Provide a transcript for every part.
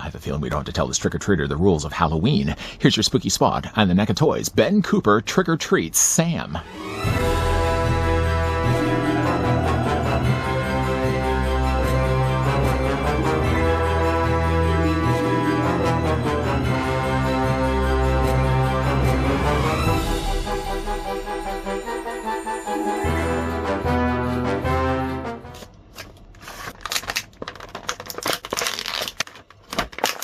have a feeling we don't have to tell this trick-or-treater the rules of Halloween. Here's your spooky spot on the NECA Toys. Ben Cooper trick-or-treats Sam.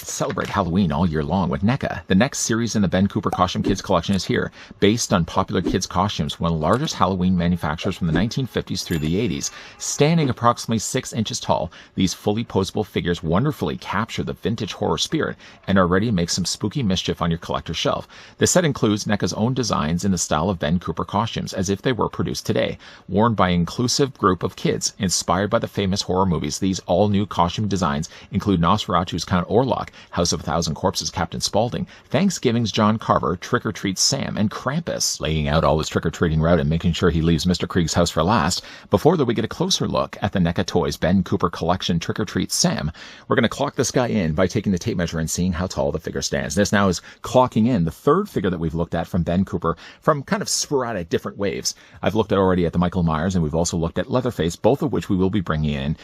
Celebrate Halloween all year long with NECA. The next series in the Ben Cooper Costume Kids collection is here. Based on popular kids' costumes, one of the largest Halloween manufacturers from the 1950s through the 80s. Standing approximately 6 inches tall, these fully posable figures wonderfully capture the vintage horror spirit and are ready to make some spooky mischief on your collector's shelf. The set includes NECA's own designs in the style of Ben Cooper costumes, as if they were produced today. Worn by an inclusive group of kids, inspired by the famous horror movies, these all-new costume designs include Nosferatu's Count Orlok, House of a Thousand Corpses Captain Spaulding, Thanksgiving's John Carver, Trick or Treat Sam, and Krampus, laying out all his trick-or-treating route and making sure he leaves Mr. Krieg's house for last. Before that, we get a closer look at the NECA Toys Ben Cooper Collection Trick or Treat Sam. We're going to clock this guy in by taking the tape measure and seeing how tall the figure stands. This now is clocking in the third figure that we've looked at from Ben Cooper from kind of sporadic different waves. I've looked at already at the Michael Myers, and we've also looked at Leatherface, both of which we will be bringing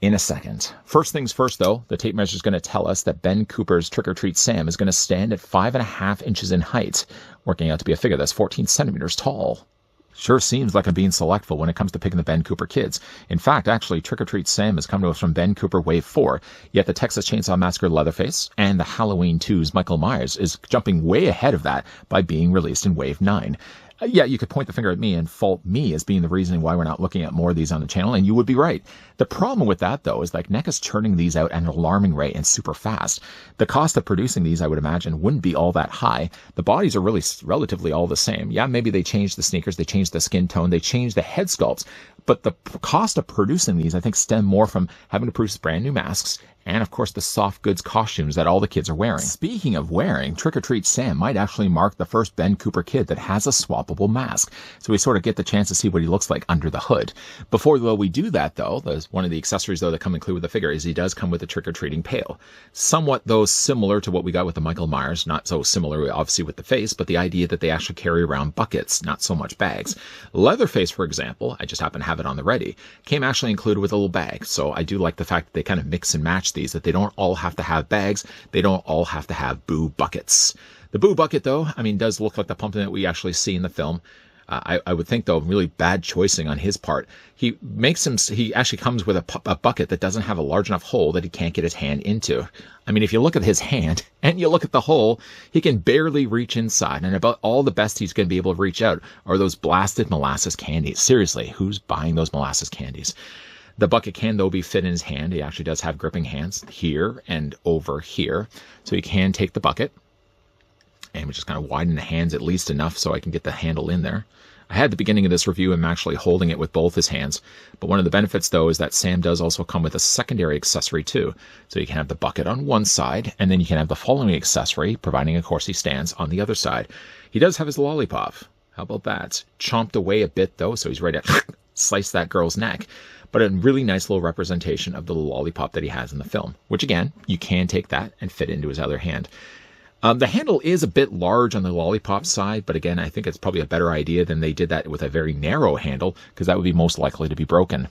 in a second. First things first, though, the tape measure is going to tell us that Ben Cooper's Trick or Treat Sam is going to stand at 5.5 inches in height, working out to be a figure that's 14 centimeters tall. Sure seems like I'm being selectful when it comes to picking the Ben Cooper kids. In fact, actually, Trick or Treat Sam has come to us from Ben Cooper Wave 4, yet the Texas Chainsaw Massacre Leatherface and the Halloween 2's Michael Myers is jumping way ahead of that by being released in Wave 9. Yeah, you could point the finger at me and fault me as being the reason why we're not looking at more of these on the channel, and you would be right. The problem with that, though, is like NECA's churning these out at an alarming rate and super fast. The cost of producing these, I would imagine, wouldn't be all that high. The bodies are really relatively all the same. Yeah, maybe they changed the sneakers, they changed the skin tone, they changed the head sculpts, but the cost of producing these, I think, stem more from having to produce brand new masks and, of course, the soft goods costumes that all the kids are wearing. Speaking of wearing, Trick or Treat Sam might actually mark the first Ben Cooper kid that has a swappable mask, so we sort of get the chance to see what he looks like under the hood. Before though we do that, though, there's one of the accessories though that come included with the figure is he does come with a trick-or-treating pail. Somewhat though similar to what we got with the Michael Myers, not so similar obviously with the face, but the idea that they actually carry around buckets, not so much bags. Leatherface, for example, I just happen to have it on the ready, came actually included with a little bag, so I do like the fact that they kind of mix and match these, that they don't all have to have bags, they don't all have to have boo buckets. The boo bucket, though, I mean, does look like the pumpkin that we actually see in the film. I would think, though, really bad choicing on his part. He actually comes with a bucket that doesn't have a large enough hole that he can't get his hand into. I mean, if you look at his hand and you look at the hole, he can barely reach inside. And about all the best he's going to be able to reach out are those blasted molasses candies. Seriously, who's buying those molasses candies? The bucket can, though, be fit in his hand. He actually does have gripping hands here and over here. So he can take the bucket. And we just kind of widen the hands at least enough so I can get the handle in there. I had at the beginning of this review him actually holding it with both his hands. But one of the benefits, though, is that Sam does also come with a secondary accessory, too. So you can have the bucket on one side, and then you can have the following accessory, providing, of course, he stands on the other side. He does have his lollipop. How about that? Chomped away a bit, though, so he's ready to slice that girl's neck. But a really nice little representation of the lollipop that he has in the film, which, again, you can take that and fit into his other hand. The handle is a bit large on the lollipop side, but again, I think it's probably a better idea than they did that with a very narrow handle, because that would be most likely to be broken.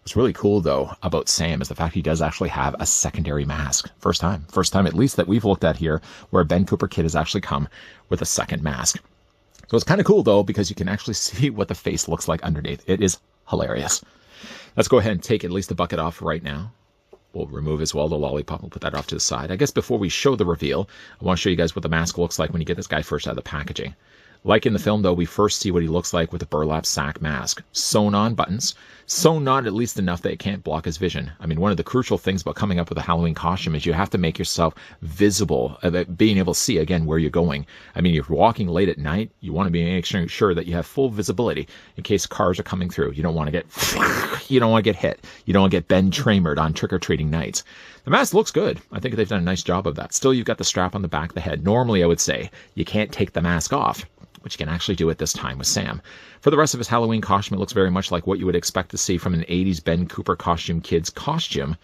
What's really cool, though, about Sam is the fact he does actually have a secondary mask. First time at least that we've looked at here, where a Ben Cooper kid has actually come with a second mask. So it's kind of cool, though, because you can actually see what the face looks like underneath. It is hilarious. Let's go ahead and take at least the bucket off right now. We'll remove as well the lollipop. We'll put that off to the side. I guess before we show the reveal, I want to show you guys what the mask looks like when you get this guy first out of the packaging. Like in the film, though, we first see what he looks like with a burlap sack mask. Sewn on buttons. Sewn on at least enough that it can't block his vision. I mean, one of the crucial things about coming up with a Halloween costume is you have to make yourself visible, being able to see, again, where you're going. I mean, if you're walking late at night, you want to be making sure that you have full visibility in case cars are coming through. You don't want to get hit. You don't want to get Ben Tramered on trick-or-treating nights. The mask looks good. I think they've done a nice job of that. Still, you've got the strap on the back of the head. Normally, I would say you can't take the mask off, which you can actually do at this time with Sam. For the rest of his Halloween costume, it looks very much like what you would expect to see from an 80s Ben Cooper costume kid's costume.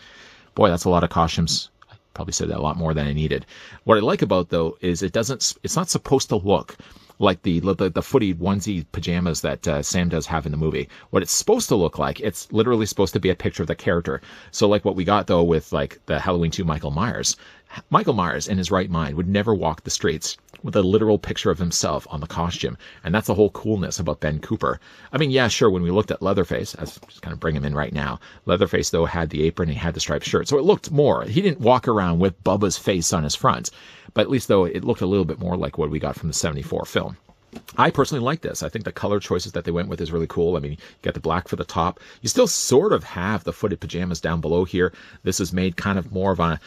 Boy, that's a lot of costumes. Probably said that a lot more than I needed. What I like about, though, is it's not supposed to look like the footy onesie pajamas that Sam does have in the movie. What it's supposed to look like, it's literally supposed to be a picture of the character. So like what we got, though, with like the Halloween 2 Michael Myers in his right mind would never walk the streets with a literal picture of himself on the costume. And that's the whole coolness about Ben Cooper. I mean, yeah, sure, when we looked at Leatherface, I was just kind of bring him in right now. Leatherface, though, had the apron, he had the striped shirt. So it looked more. He didn't walk around with Bubba's face on his front. But at least, though, it looked a little bit more like what we got from the 74 film. I personally like this. I think the color choices that they went with is really cool. I mean, you got the black for the top. You still sort of have the footed pajamas down below here. This is made kind of more of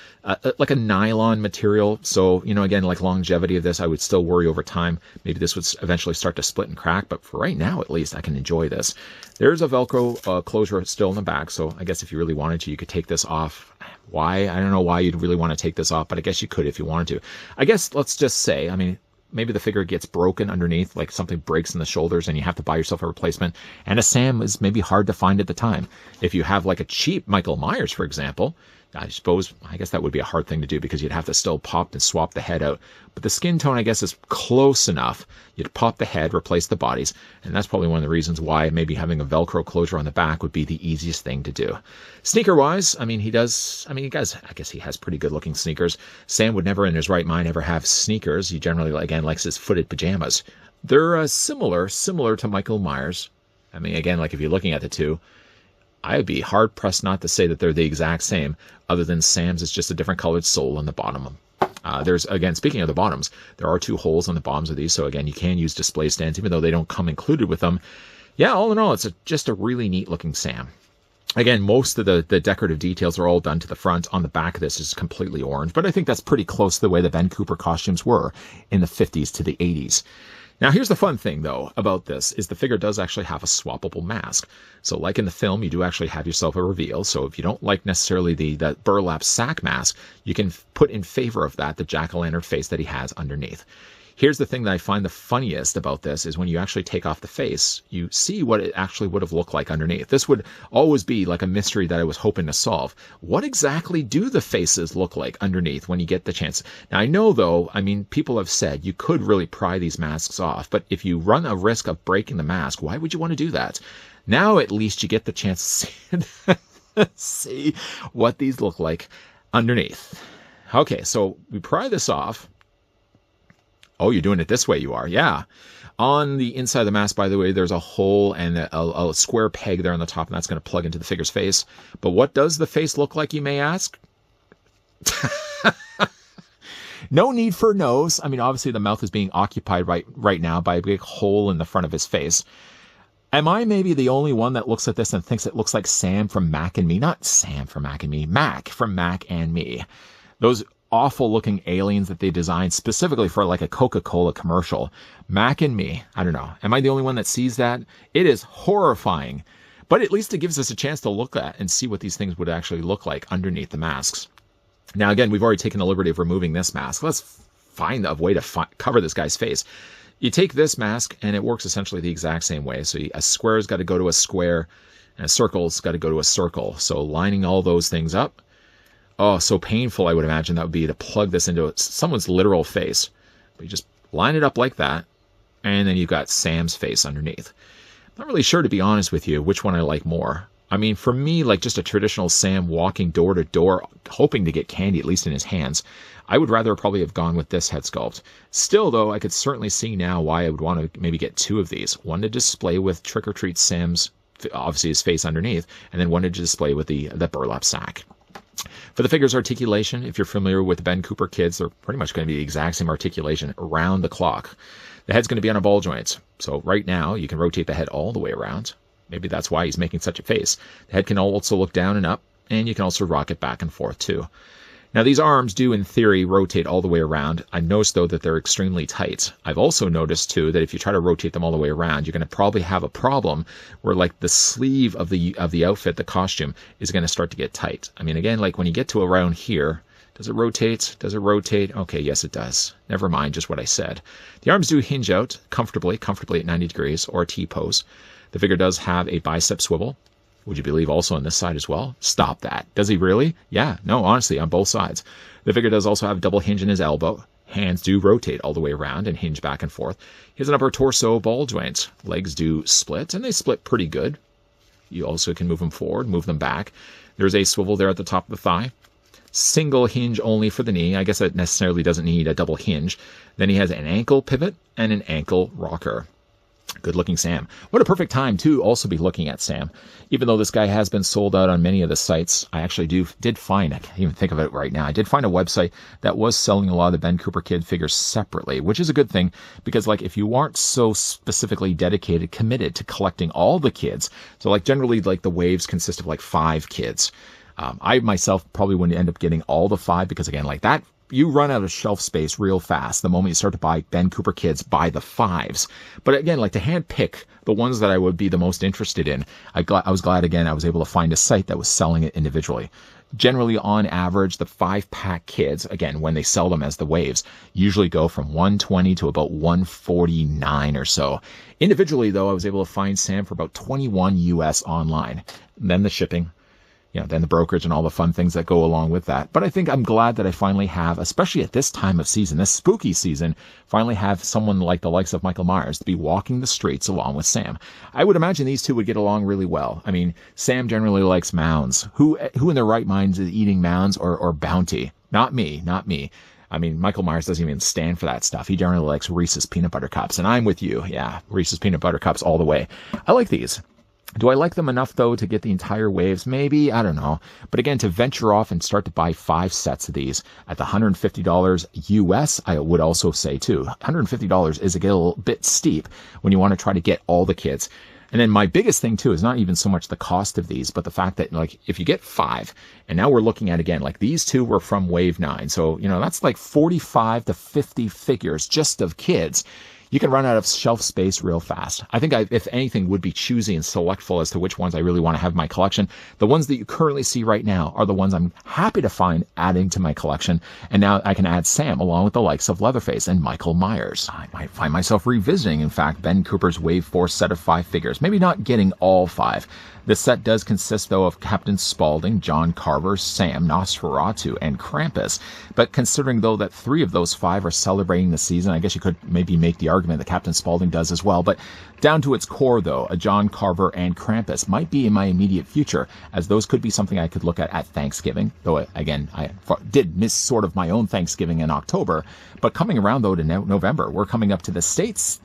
like a nylon material. So, you know, again, like longevity of this, I would still worry over time. Maybe this would eventually start to split and crack. But for right now, at least, I can enjoy this. There's a Velcro closure still in the back. So I guess if you really wanted to, you could take this off. Why? I don't know why you'd really want to take this off, but I guess you could if you wanted to. I guess let's just say, I mean, maybe the figure gets broken underneath, like something breaks in the shoulders and you have to buy yourself a replacement. And a Sam is maybe hard to find at the time. If you have like a cheap Michael Myers, for example, I guess that would be a hard thing to do because you'd have to still pop and swap the head out. But the skin tone, I guess, is close enough. You'd pop the head, replace the bodies. And that's probably one of the reasons why maybe having a Velcro closure on the back would be the easiest thing to do. Sneaker-wise, I guess he has pretty good-looking sneakers. Sam would never in his right mind ever have sneakers. He generally, again, likes his footed pajamas. They're similar to Michael Myers. I mean, again, like if you're looking at the two, I'd be hard-pressed not to say that they're the exact same, other than Sam's is just a different colored sole on the bottom. There's, again, speaking of the bottoms, there are 2 holes on the bottoms of these, so again, you can use display stands, even though they don't come included with them. Yeah, all in all, it's just a really neat-looking Sam. Again, most of the decorative details are all done to the front. On the back of this is completely orange, but I think that's pretty close to the way the Ben Cooper costumes were in the 50s to the 80s. Now, here's the fun thing, though, about this, is the figure does actually have a swappable mask. So like in the film, you do actually have yourself a reveal. So if you don't like necessarily the burlap sack mask, you can put in favor of that the jack-o'-lantern face that he has underneath. Here's the thing that I find the funniest about this is when you actually take off the face, you see what it actually would have looked like underneath. This would always be like a mystery that I was hoping to solve. What exactly do the faces look like underneath when you get the chance? Now, I know, though, I mean, people have said you could really pry these masks off, but if you run a risk of breaking the mask, why would you want to do that? Now, at least you get the chance to see what these look like underneath. Okay, so we pry this off. Oh, you're doing it this way, you are. Yeah. On the inside of the mask, by the way, there's a hole and a square peg there on the top, and that's going to plug into the figure's face. But what does the face look like, you may ask? No need for a nose. I mean, obviously the mouth is being occupied right now by a big hole in the front of his face. Am I maybe the only one that looks at this and thinks it looks like Sam from Mac and Me? Not Sam from Mac and Me. Mac from Mac and Me. Those awful looking aliens that they designed specifically for like a Coca-Cola commercial. Mac and Me. I don't know. Am I the only one that sees that? It is horrifying. But at least it gives us a chance to look at and see what these things would actually look like underneath the masks. Now, again, we've already taken the liberty of removing this mask. Let's find a way to cover this guy's face. You take this mask and it works essentially the exact same way. So a square's got to go to a square and a circle's got to go to a circle. So lining all those things up. Oh, so painful, I would imagine that would be to plug this into someone's literal face. But you just line it up like that, and then you've got Sam's face underneath. I'm not really sure, to be honest with you, which one I like more. I mean, for me, like just a traditional Sam walking door to door, hoping to get candy, at least in his hands, I would rather probably have gone with this head sculpt. Still, though, I could certainly see now why I would want to maybe get 2 of these. One to display with Trick or Treat Sam's, obviously his face underneath, and then one to display with the burlap sack. For the figure's articulation, if you're familiar with the Ben Cooper kids, they're pretty much going to be the exact same articulation around the clock. The head's going to be on a ball joint. So right now, you can rotate the head all the way around. Maybe that's why he's making such a face. The head can also look down and up, and you can also rock it back and forth too. Now, these arms do, in theory, rotate all the way around. I've noticed, though, that they're extremely tight. I've also noticed, too, that if you try to rotate them all the way around, you're going to probably have a problem where, like, the sleeve of the outfit, the costume, is going to start to get tight. I mean, again, like, when you get to around here, does it rotate? Does it rotate? Okay, yes, it does. Never mind just what I said. The arms do hinge out comfortably at 90 degrees, or a T-pose. The figure does have a bicep swivel, Would you believe also on this side as well? Stop that. Does he really? Yeah, no, honestly, on both sides. The figure does also have a double hinge in his elbow. Hands do rotate all the way around and hinge back and forth. He has an upper torso ball joint. Legs do split, and they split pretty good. You also can move them forward, move them back. There's a swivel there at the top of the thigh. Single hinge only for the knee. I guess that necessarily doesn't need a double hinge. Then he has an ankle pivot and an ankle rocker. Good looking Sam. What a perfect time to also be looking at Sam. Even though this guy has been sold out on many of the sites, I actually did find, I can't even think of it right now, I did find a website that was selling a lot of the Ben Cooper Kid figures separately, which is a good thing because like if you aren't so specifically dedicated, committed to collecting all the kids, so like generally like the waves consist of like 5 kids. I myself probably wouldn't end up getting all the 5 because again, like that, you run out of shelf space real fast the moment you start to buy Ben Cooper Kids by the 5s. But again, like to hand pick the ones that I would be the most interested in, I was glad again I was able to find a site that was selling it individually. Generally, on average, the 5-pack kids, again, when they sell them as the waves, usually go from 120 to about 149 or so. Individually, though, I was able to find Sam for about 21 US online. And then the shipping, then the brokerage and all the fun things that go along with that. But I think I'm glad that I finally have, especially at this time of season, this spooky season, finally have someone like the likes of Michael Myers to be walking the streets along with Sam. I would imagine these two would get along really well. I mean, Sam generally likes mounds. Who in their right minds is eating mounds or bounty? Not me. I mean, Michael Myers doesn't even stand for that stuff. He generally likes Reese's Peanut Butter Cups. And I'm with you. Yeah, Reese's Peanut Butter Cups all the way. I like these. Do I like them enough, though, to get the entire waves? Maybe. I don't know. But again, to venture off and start to buy 5 sets of these at the $150 US, I would also say, too. $150 is a little bit steep when you want to try to get all the kids. And then my biggest thing, too, is not even so much the cost of these, but the fact that, like, if you get 5, and now we're looking at, again, like, these 2 were from Wave 9. So, that's like 45 to 50 figures just of kids. You can run out of shelf space real fast. I think I, if anything, would be choosy and selectful as to which ones I really want to have in my collection. The ones that you currently see right now are the ones I'm happy to find adding to my collection. And now I can add Sam along with the likes of Leatherface and Michael Myers. I might find myself revisiting, in fact, Ben Cooper's Wave 4 set of 5 figures. Maybe not getting all 5. The set does consist, though, of Captain Spaulding, John Carver, Sam, Nosferatu, and Krampus. But considering, though, that 3 of those 5 are celebrating the season, I guess you could maybe make the argument that Captain Spaulding does as well. But down to its core, though, a John Carver and Krampus might be in my immediate future, as those could be something I could look at Thanksgiving. Though, again, I did miss sort of my own Thanksgiving in October. But coming around, though, to November, we're coming up to the States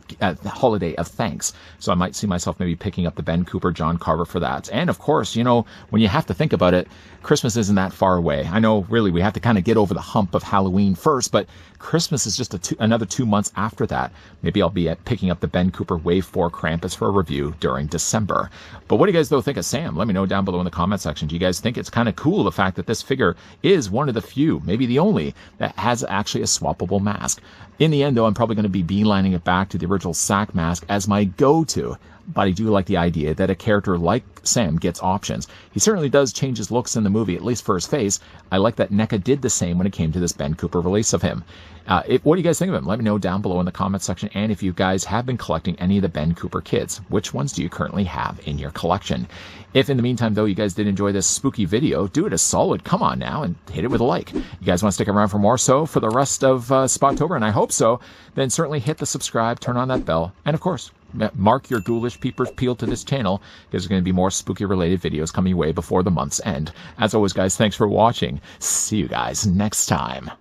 holiday of Thanks. So I might see myself maybe picking up the Ben Cooper, John Carver for that. And of course, when you have to think about it, Christmas isn't that far away. I know, really, we have to kind of get over the hump of Halloween first, but Christmas is just another 2 months after that. Maybe I'll be picking up the Ben Cooper Wave 4 Krampus for a review during December. But what do you guys, though, think of Sam? Let me know down below in the comment section. Do you guys think it's kind of cool, the fact that this figure is one of the few, maybe the only, that has actually a swappable mask? In the end, though, I'm probably going to be beelining it back to the original sack mask as my go-to. But I do like the idea that a character like Sam gets options. He certainly does change his looks in the movie, at least for his face. I like that NECA did the same when it came to this Ben Cooper release of him. What do you guys think of him? Let me know down below in the comment section. And if you guys have been collecting any of the Ben Cooper kids, which ones do you currently have in your collection? If in the meantime, though, you guys did enjoy this spooky video, do it a solid. Come on now and hit it with a like. You guys want to stick around for more so for the rest of Spottober, and I hope so, then certainly hit the subscribe, turn on that bell, and of course, mark your ghoulish peepers peeled to this channel, because there's going to be more spooky related videos coming your way before the month's end. As always, guys, thanks for watching. See you guys next time.